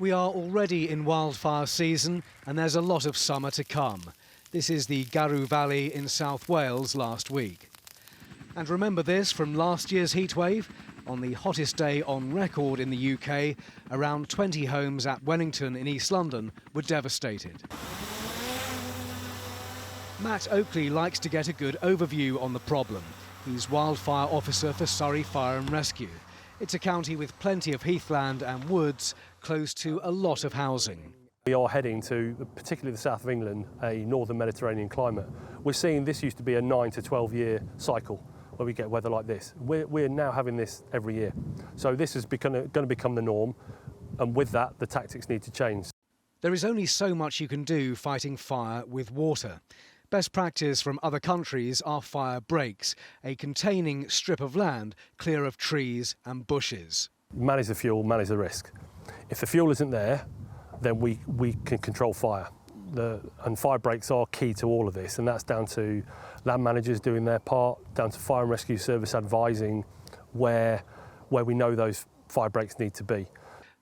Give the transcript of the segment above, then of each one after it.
We are already in wildfire season and there's a lot of summer to come. This is the Garw Valley in South Wales last week. And remember this from last year's heatwave? On the hottest day on record in the UK, around 20 homes at Wellington in East London were devastated. Matt Oakley likes to get a good overview on the problem. He's wildfire officer for Surrey Fire and Rescue. It's a county with plenty of heathland and woods, close to a lot of housing. We are heading to, particularly the south of England, a northern Mediterranean climate. We're seeing this used to be a 9 to 12 year cycle where we get weather like this. We're now having this every year. So this is going to become the norm, and with that, the tactics need to change. There is only so much you can do fighting fire with water. Best practice from other countries are fire breaks, a containing strip of land clear of trees and bushes. Manage the fuel, manage the risk. If the fuel isn't there, then we can control fire. And fire breaks are key to all of this, and that's down to land managers doing their part, down to fire and rescue service advising where we know those fire breaks need to be.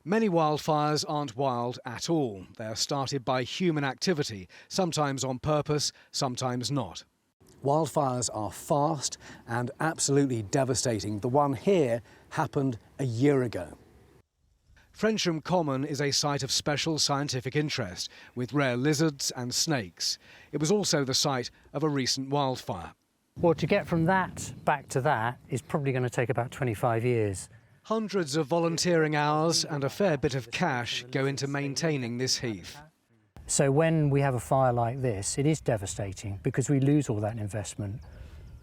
Many wildfires aren't wild at all. They are started by human activity, sometimes on purpose, sometimes not. Wildfires are fast and absolutely devastating. The one here happened a year ago. Frensham Common is a site of special scientific interest, with rare lizards and snakes. It was also the site of a recent wildfire. Well, to get from that back to that is probably going to take about 25 years. Hundreds of volunteering hours and a fair bit of cash go into maintaining this heath. So when we have a fire like this, it is devastating because we lose all that investment.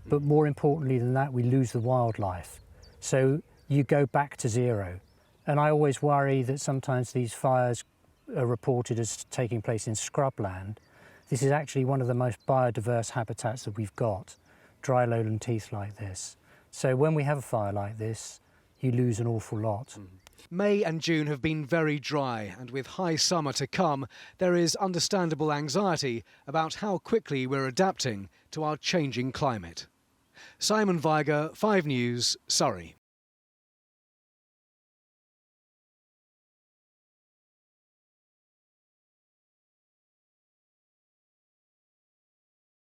But more importantly than that, we lose the wildlife. So you go back to zero. And I always worry that sometimes these fires are reported as taking place in scrubland. This is actually one of the most biodiverse habitats that we've got, dry lowland heath like this. So when we have a fire like this, you lose an awful lot. May and June have been very dry, and with high summer to come, there is understandable anxiety about how quickly we're adapting to our changing climate. Simon Viger, 5 News, Surrey.